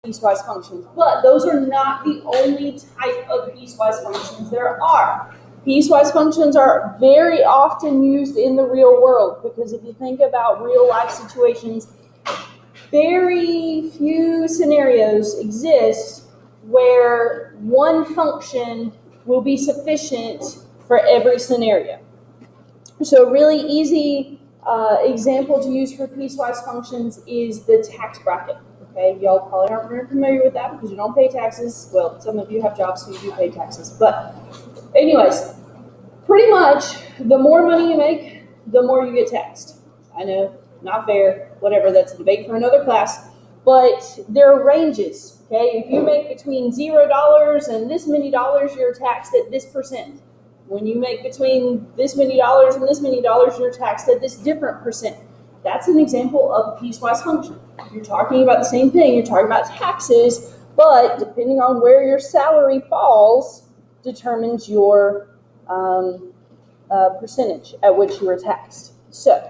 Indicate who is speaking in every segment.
Speaker 1: piecewise functions. But those are not the only type of piecewise functions there are. Piecewise functions are very often used in the real world because if you think about real life situations, very few scenarios exist where one function will be sufficient for every scenario. So a really easy example to use for piecewise functions is the tax bracket. Okay, y'all probably aren't very familiar with that because you don't pay taxes. Well, some of you have jobs so you do pay taxes. But anyways, pretty much the more money you make, the more you get taxed. I know, not fair, whatever, that's a debate for another class. But there are ranges, okay? If you make between $0 and this many dollars, you're taxed at this percent. When you make between this many dollars and this many dollars, you're taxed at this different percent. That's an example of a piecewise function. You're talking about the same thing. You're talking about taxes, but depending on where your salary falls, determines your percentage at which you are taxed. So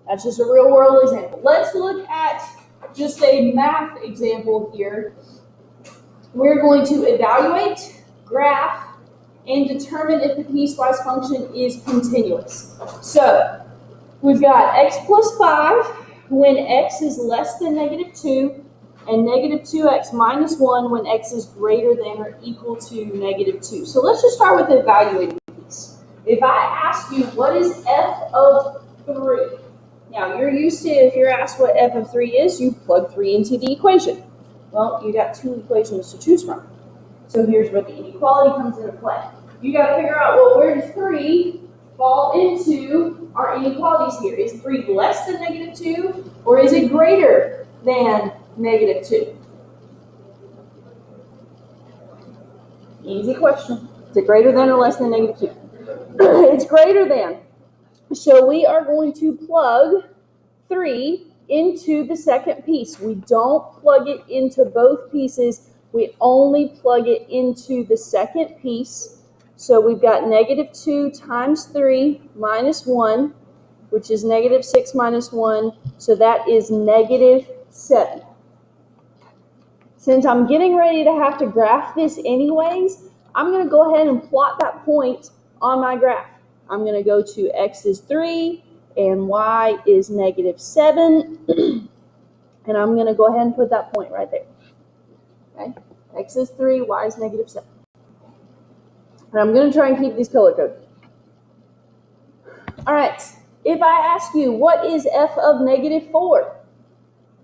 Speaker 1: that's just a real world example. Let's look at just a math example here. We're going to evaluate, graph, and determine if the piecewise function is continuous. So we've got x plus 5 when x is less than -2, and -2x minus 1 when x is greater than or equal to -2. So let's just start with evaluating these. If I ask you what is f of 3, now you're used to, if you're asked what f of 3 is, you plug 3 into the equation. Well, you got 2 equations to choose from. So here's where the inequality comes into play. You got to figure out, well, where does 3 fall into our inequalities here? Is 3 less than -2, or is it greater than -2? Easy question. Is it greater than or less than -2? It's greater than. So we are going to plug 3 into the second piece. We don't plug it into both pieces. We only plug it into the second piece. So we've got -2 times 3 minus 1, which is -6 minus 1. So that is -7. Since I'm getting ready to have to graph this anyways, I'm going to go ahead and plot that point on my graph. I'm going to go to x is 3 and y is -7. And I'm going to go ahead and put that point right there. Okay? X is 3, y is -7. And I'm going to try and keep these color coded. All right. If I ask you, what is f of -4?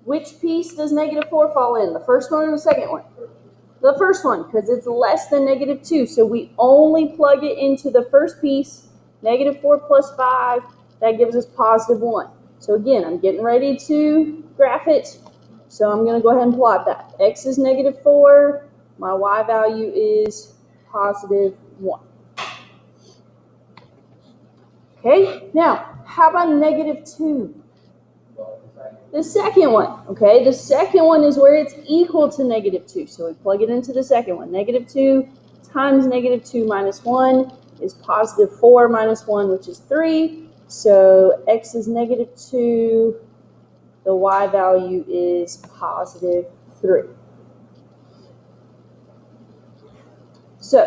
Speaker 1: Which piece does -4 fall in? The first one or the second one? The first one, because it's less than -2. So we only plug it into the first piece. -4 plus 5, that gives us +1. So again, I'm getting ready to graph it. So I'm going to go ahead and plot that. X is -4. My y value is +1. Okay, now, how about -2? The second one, okay? The second one is where it's equal to -2. So we plug it into the second one. -2 times -2 minus 1 is +4 minus 1, which is 3. So x is -2. The y value is +3. So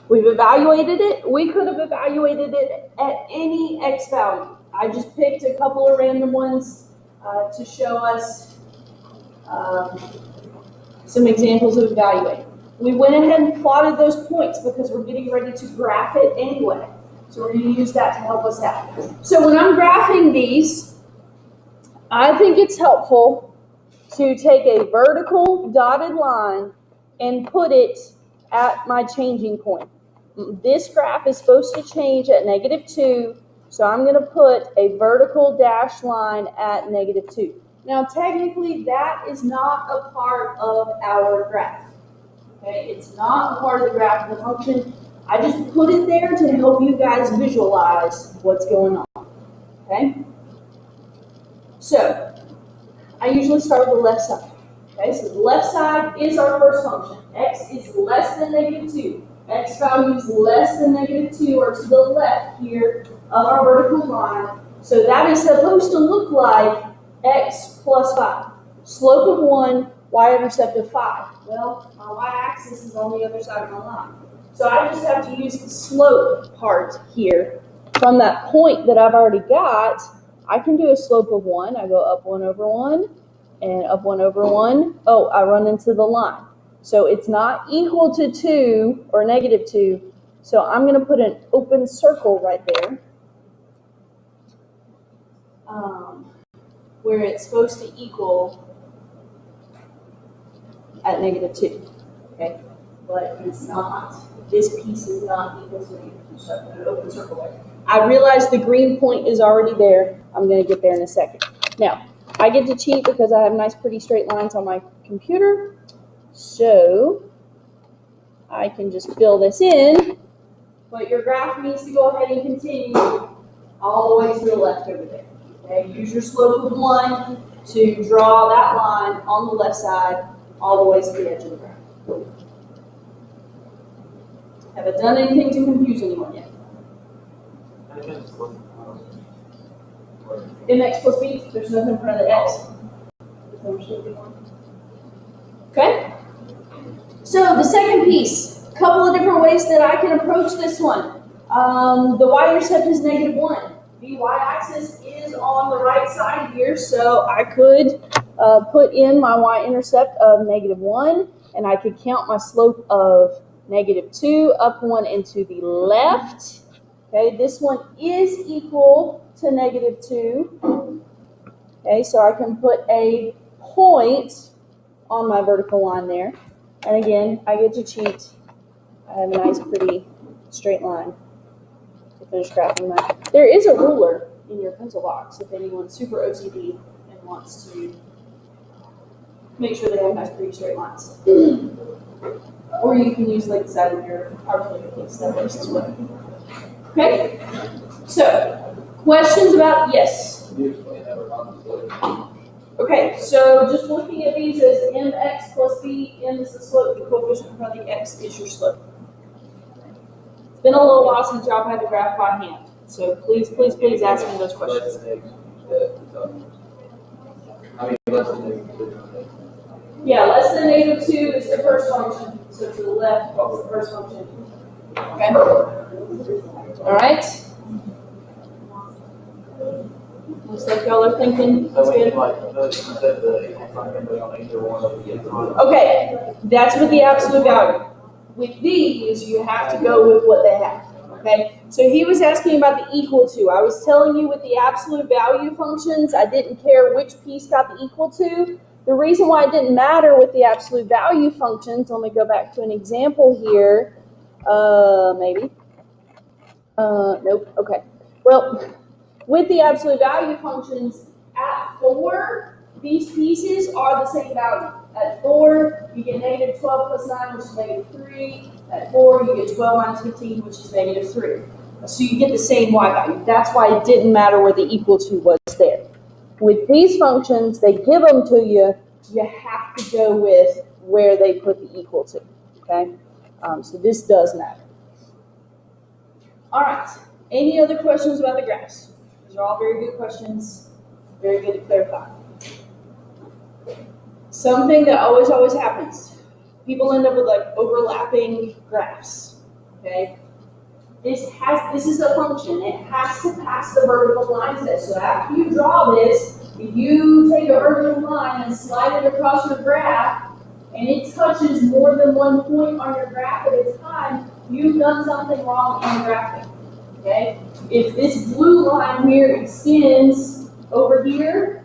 Speaker 1: we've evaluated it. We could have evaluated it at any x value. I just picked a couple of random ones to show us some examples of evaluating. We went ahead and plotted those points because we're getting ready to graph it anyway. So we're going to use that to help us out. So when I'm graphing these, I think it's helpful to take a vertical dotted line and put it at my changing point. This graph is supposed to change at -2, so I'm going to put a vertical dashed line at -2. Now, technically, that is not a part of our graph. Okay, it's not a part of the graph of the function. I just put it there to help you guys visualize what's going on. Okay? So, I usually start with the left side. Okay, so the left side is our first function. X is less than -2. X value is less than -2, or to the left here of our vertical line. So that is supposed to look like x plus 5. Slope of 1, y-intercept of 5. Well, my y-axis is on the other side of my line. So I just have to use the slope part here. From that point that I've already got, I can do a slope of 1. I go up 1 over 1 and up 1 over 1. Oh, I run into the line. So it's not equal to 2 or negative 2. So I'm going to put an open circle right there where it's supposed to equal at negative 2. Okay? But it's not. This piece is not equal to negative 2. So I put an open circle there. I realize the green point is already there. I'm going to get there in a second. Now, I get to cheat because I have nice, pretty straight lines on my computer. So I can just fill this in, but your graph needs to go ahead and continue all the way to the left over there. Okay, use your slope of 1 to draw that line on the left side all the way to the edge of the graph. Have I done anything to confuse anyone yet? Mx plus b, there's nothing in front of the x. Okay? So the second piece, a couple of different ways that I can approach this one. The y-intercept is negative 1. The y-axis is on the right side here, so I could put in my y-intercept of negative 1, and I could count my slope of negative 2, up 1 and to the left. Okay, this one is equal to negative 2. Okay, so I can put a point on my vertical line there. And again, I get to cheat. I have a nice, pretty straight line to finish graphing that. There is a ruler in your pencil box if anyone's super OCD and wants to make sure they have nice, pretty straight lines. Or you can use like the side of your calculator piece. That works as well. Okay? So, questions about, yes? Okay, so just looking at these as mx plus b, m is the slope, the coefficient in front of the x is your slope. It's been a little while since y'all had to graph by hand, so please, please, please ask me those questions. Yeah, less than negative 2 is the first function, so to the left is the first function. Okay? All right? Looks like y'all are thinking. Okay, that's with the absolute value. With these, you have to go with what they have. Okay, so he was asking about the equal to. I was telling you with the absolute value functions, I didn't care which piece got the equal to. The reason why it didn't matter with the absolute value functions, let me go back to an example here. Maybe. Nope. Okay. Well, with the absolute value functions, at 4, these pieces are the same value. At 4, you get negative 12 plus 9, which is negative 3. At 4, you get 12 minus 15, which is negative 3. So you get the same y value. That's why it didn't matter where the equal to was there. With these functions, they give them to you. You have to go with where they put the equal to. Okay? So this does matter. All right. Any other questions about the graphs? These are all very good questions. Very good to clarify. Something that always happens. People end up with like overlapping graphs. Okay? This is a function. It has to pass the vertical line test. So after you draw this, if you take a vertical line and slide it across your graph, and it touches more than one point on your graph at a time, you've done something wrong in graphing. Okay? If this blue line here extends over here,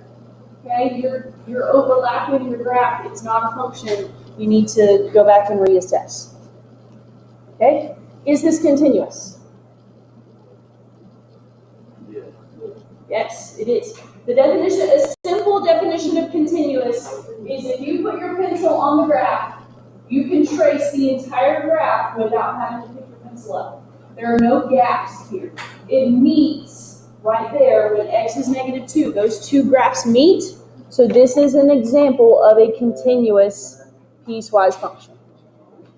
Speaker 1: okay, you're overlapping your graph. It's not a function. You need to go back and reassess. Okay? Is this continuous? Yes, it is. The definition, a simple definition of continuous is if you put your pencil on the graph, you can trace the entire graph without having to pick your pencil up. There are no gaps here. It meets right there when x is negative 2. Those two graphs meet. So this is an example of a continuous piecewise function.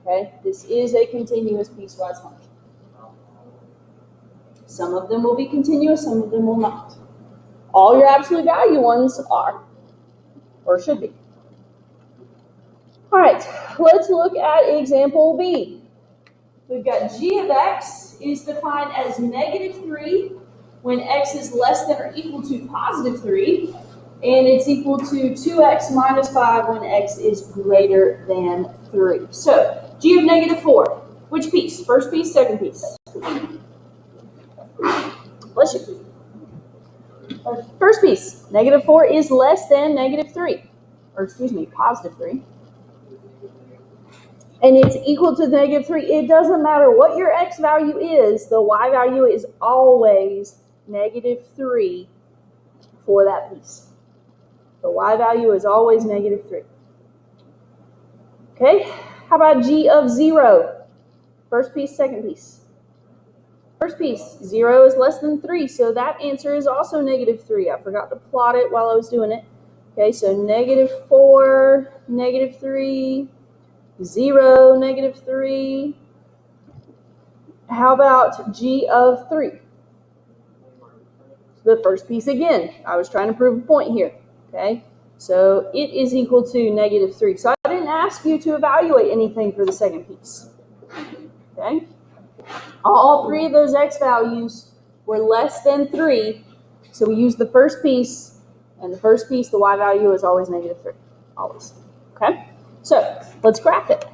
Speaker 1: Okay? This is a continuous piecewise function. Some of them will be continuous, some of them will not. All your absolute value ones are, or should be. All right, let's look at example B. We've got g of x is defined as -3 when x is less than or equal to +3, and it's equal to 2x minus 5 when x is greater than 3. So, g of -4, which piece? First piece, second piece? Bless you. First piece, -4 is less than -3, or excuse me, +3. And it's equal to -3. It doesn't matter what your x value is, the y value is always -3 for that piece. The y value is always -3. Okay, how about g of 0? First piece, second piece. First piece, 0 is less than 3, so that answer is also -3. I forgot to plot it while I was doing it. Okay, so -4, -3, 0, -3. How about g of 3? The first piece again. I was trying to prove a point here. Okay, so it is equal to -3. So I didn't ask you to evaluate anything for the second piece. Okay, all three of those x values were less than 3, so we used the first piece, and the first piece, the y value is always -3, always. Okay, so let's graph it.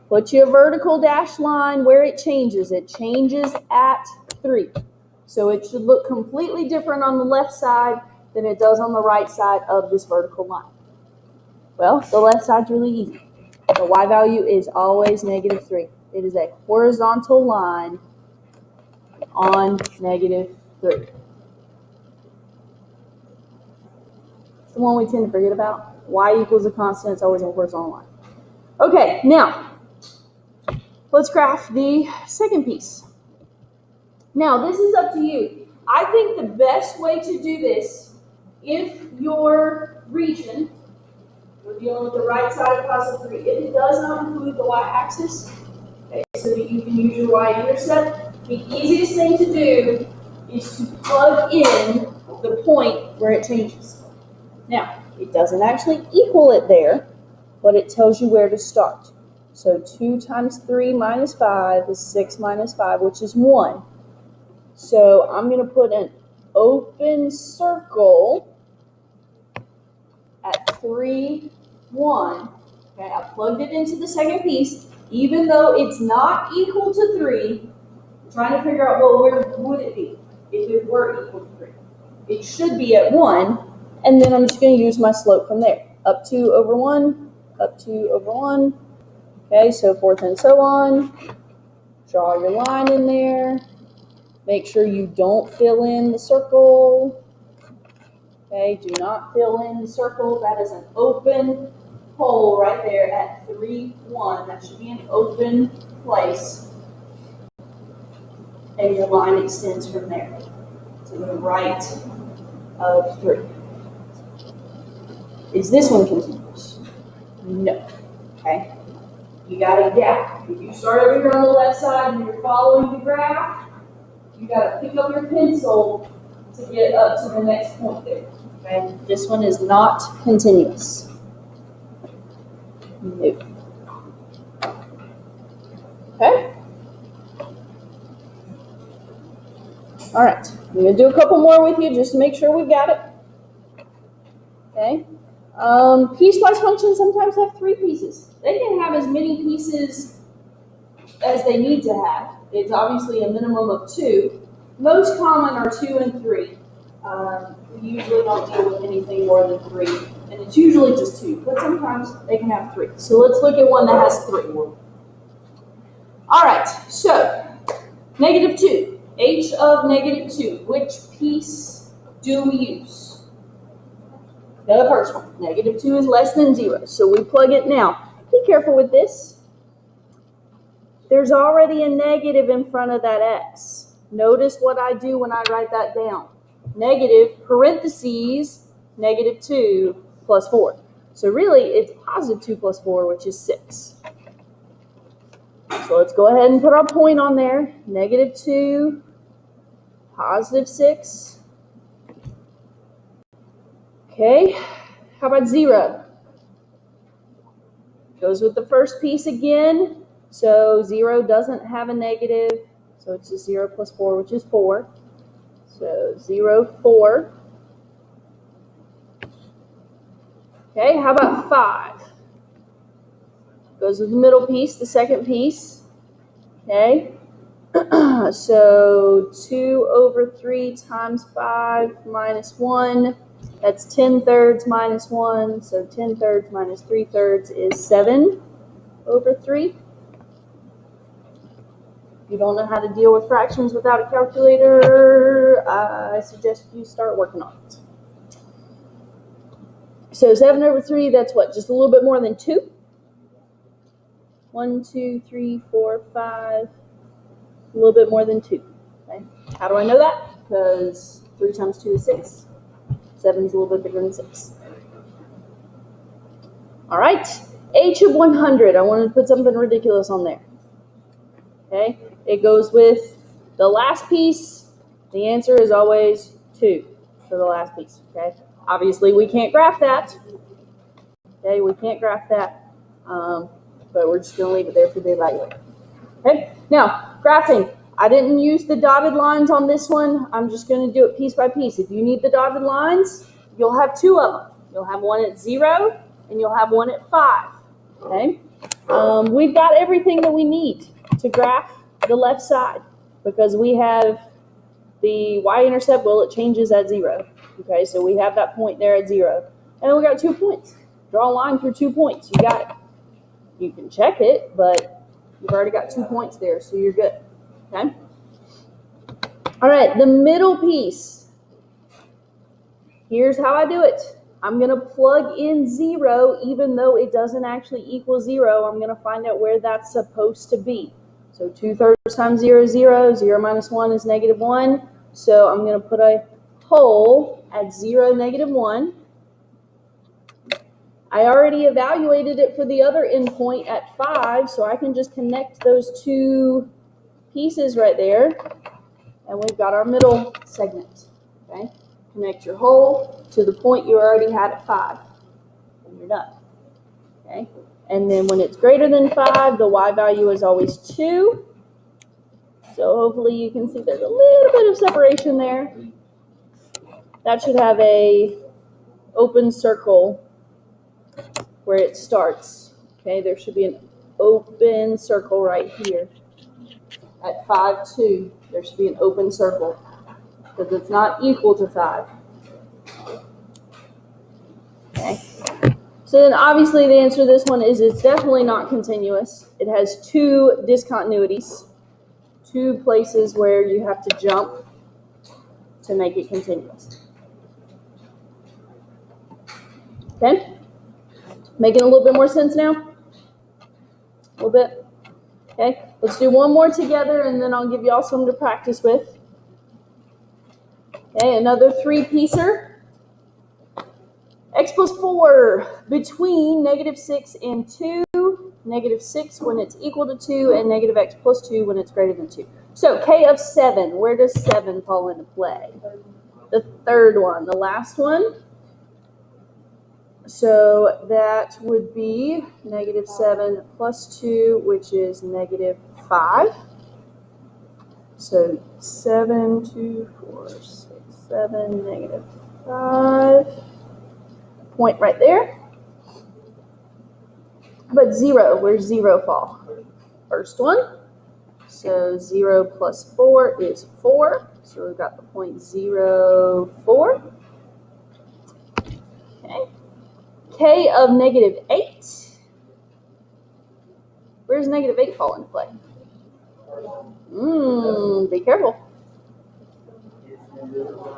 Speaker 1: Put your vertical dashed line where it changes. It changes at 3. So it should look completely different on the left side than it does on the right side of this vertical line. Well, the left side's really easy. The y value is always -3. It is a horizontal line on -3. It's the one we tend to forget about. Y equals a constant. It's always a horizontal line. Okay, now let's graph the second piece. Now, this is up to you. I think the best way to do this, if your region, we're dealing with the right side of +3, if it does not include the y-axis, okay, so that you can use your y-intercept, the easiest thing to do is to plug in the point where it changes. Now, it doesn't actually equal it there, but it tells you where to start. So 2 times 3 minus 5 is 6 minus 5, which is 1. So I'm going to put an open circle at 3, 1. Okay, I plugged it into the second piece. Even though it's not equal to 3, I'm trying to figure out, well, where would it be if it were equal to 3? It should be at 1, and then I'm just going to use my slope from there. Up 2 over 1, up 2 over 1. Okay, so forth and so on. Draw your line in there. Make sure you don't fill in the circle. Okay, do not fill in the circle. That is an open hole right there at 3, 1. That should be an open place. And your line extends from there to the right of 3. Is this one continuous? No. Okay. You got a gap. If you start over here on the left side and you're following the graph, you got to pick up your pencil to get up to the next point there. Okay? This one is not continuous. No. Okay? All right. I'm going to do a couple more with you just to make sure we got it. Okay? Piecewise functions sometimes have 3 pieces. They can have as many pieces as they need to have. It's obviously a minimum of 2. Most common are 2 and 3. We usually don't deal with anything more than 3, and it's usually just 2, but sometimes they can have 3. So let's look at one that has 3. All right, so -2, h of -2. Which piece do we use? The first one. -2 is less than 0, so we plug it now. Be careful with this. There's already a negative in front of that x. Notice what I do when I write that down. Negative, parentheses, -2 plus 4. So really, it's +2 plus 4, which is 6. So let's go ahead and put our point on there. -2, +6. Okay, how about 0? Goes with the first piece again. So 0 doesn't have a negative. So it's just 0 plus 4, which is 4. So 0, 4. Okay, how about 5? Goes with the middle piece, the second piece. Okay, so 2 over 3 times 5 minus 1. That's 10 thirds minus 1. So 10 thirds minus 3 thirds is 7 over 3. If you don't know how to deal with fractions without a calculator, I suggest you start working on it. So 7 over 3, that's what? Just a little bit more than 2? 1, 2, 3, 4, 5. A little bit more than 2. Okay. How do I know that? Because 3 times 2 is 6. 7 is a little bit bigger than 6. All right. H of 100. I wanted to put something ridiculous on there. Okay. It goes with the last piece. The answer is always 2 for the last piece. Okay. Obviously, we can't graph that. Okay. We can't graph that. But we're just going to leave it there for the evaluator. Okay. Now, graphing. I didn't use the dotted lines on this one. I'm just going to do it piece by piece. If you need the dotted lines, you'll have 2 of them. You'll have one at 0 and you'll have one at 5. Okay. We've got everything that we need to graph the left side because we have the y-intercept. Well, it changes at 0. Okay, so we have that point there at 0, and then we got 2 points. Draw a line through 2 points. You got it. You can check it, but you've already got 2 points there, so you're good. Okay. All right, the middle piece. Here's how I do it. I'm going to plug in 0, even though it doesn't actually equal 0. I'm going to find out where that's supposed to be. So 2 thirds times 0 is 0. 0 minus 1 is negative 1. So I'm going to put a hole at 0, negative 1. I already evaluated it for the other endpoint at 5, so I can just connect those 2 pieces right there, and we've got our middle segment. Okay, connect your hole to the point you already had at 5, and you're done. Okay, and then when it's greater than 5, the y value is always 2. So hopefully you can see there's a little bit of separation there. That should have a open circle where it starts. Okay, there should be an open circle right here. At 5, 2, there should be an open circle because it's not equal to 5. Okay. So then obviously the answer to this one is it's definitely not continuous. It has 2 discontinuities, 2 places where you have to jump to make it continuous. Okay? Making a little bit more sense now? A little bit? Okay, let's do one more together and then I'll give y'all some to practice with. Okay, another 3-piecer. X plus 4 between negative 6 and 2. Negative 6 when it's equal to 2 and negative x plus 2 when it's greater than 2. So K of 7, where does 7 fall into play? The third one, the last one. So that would be negative 7 plus 2, which is negative 5. So 7, 2, 4, 6, 7, negative 5. Point right there. But 0, where's 0 fall? First one. So 0 plus 4 is 4. So we've got the point 0, 4. Okay. K of negative 8. Where's negative 8 fall into play? Be careful.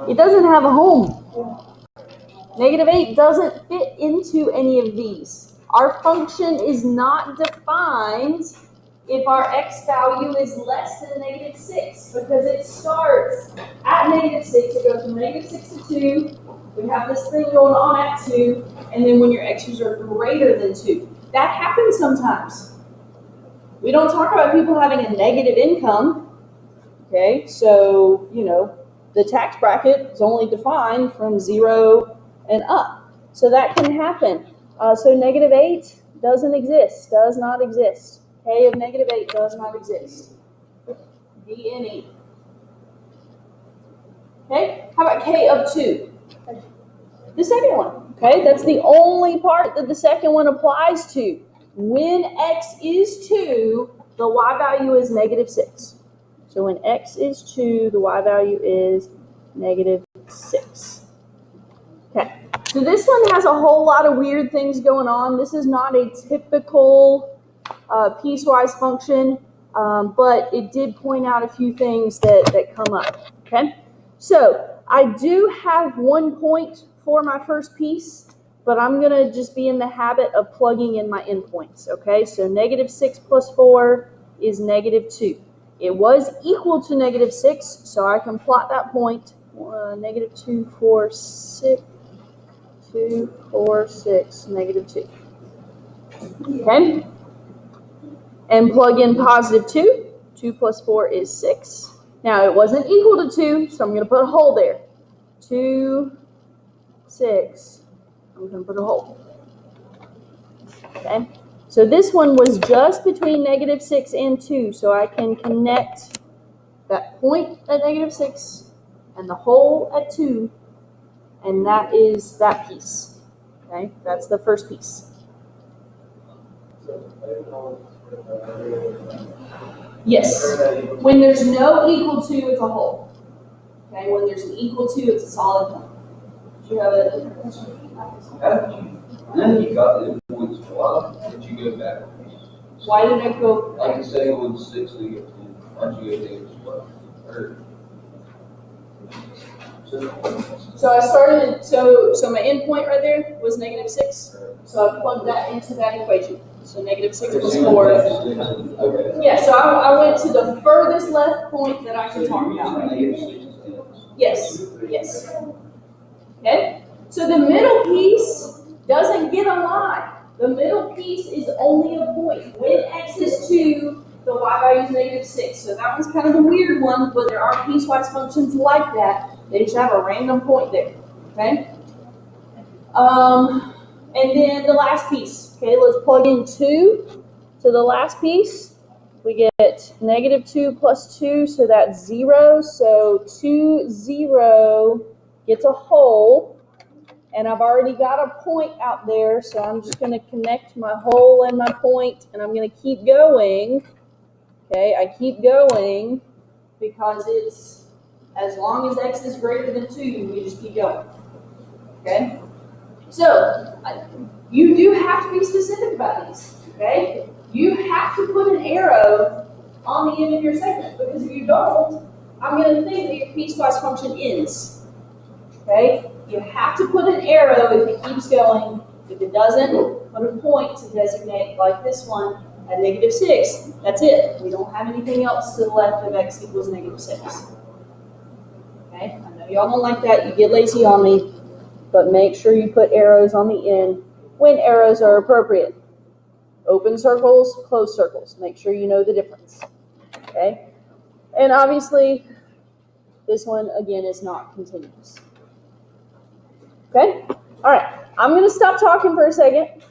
Speaker 1: It doesn't have a home. Negative 8 doesn't fit into any of these. Our function is not defined if our x value is less than negative 6 because it starts at negative 6. It goes from negative 6 to 2. We have this thing going on at 2, and then when your x's are greater than 2. That happens sometimes. We don't talk about people having a negative income. Okay, so, the tax bracket is only defined from 0 and up. So that can happen. So negative 8 doesn't exist, does not exist. K of negative 8 does not exist. D and E. Okay, how about K of 2? The second one, okay? That's the only part that the second one applies to. When x is 2, the y value is negative 6. So when x is 2, the y value is negative 6. Okay, so this one has a whole lot of weird things going on. This is not a typical piecewise function, but it did point out a few things that come up, okay? So I do have 1 point for my first piece, but I'm going to just be in the habit of plugging in my endpoints, okay? So negative 6 plus 4 is negative 2. It was equal to negative 6, so I can plot that point. Negative 2, 4, 6, 2, 4, 6, negative 2. Okay? And plug in positive 2. 2 plus 4 is 6. Now, it wasn't equal to 2, so I'm going to put a hole there. 2, 6. I'm going to put a hole. Okay? So this one was just between negative 6 and 2, so I can connect that point at negative 6 and the hole at 2, and that is that piece. Okay? That's the first piece. Yes. When there's no equal to, it's a hole. Okay? When there's an equal to, it's a solid point. Do you have a question?
Speaker 2: Then you got the points. Why did you go back?
Speaker 1: Why did I go?
Speaker 2: Like you say, on 6 to get 10. Why'd you go negative 12?
Speaker 1: So I started. So my endpoint right there was negative 6. So I plugged that into that equation. So negative 6 plus 4.
Speaker 2: Okay.
Speaker 1: Yeah. So I went to the furthest left point that I could talk about right here. Yes. Yes. Okay. So the middle piece doesn't get a line. The middle piece is only a point. When x is 2, the y value is negative 6. So that one's kind of a weird one, but there are piecewise functions like that. They just have a random point there. Okay? And then the last piece. Okay, let's plug in 2 to the last piece. We get negative 2 plus 2, so that's 0. So 2, 0 gets a hole. And I've already got a point out there, so I'm just going to connect my hole and my point, and I'm going to keep going. Okay, I keep going because it's, as long as x is greater than 2, we just keep going. Okay? So, you do have to be specific about these. Okay? You have to put an arrow on the end of your segment, because if you don't, I'm going to think that your piecewise function ends. Okay? You have to put an arrow if it keeps going. If it doesn't, put a point to designate, like this one, at negative 6. That's it. We don't have anything else to the left of x equals negative 6. Okay? I know y'all don't like that. You get lazy on me. But make sure you put arrows on the end when arrows are appropriate. Open circles, closed circles. Make sure you know the difference. Okay? And obviously, this one, again, is not continuous. Okay? All right. I'm going to stop talking for a second.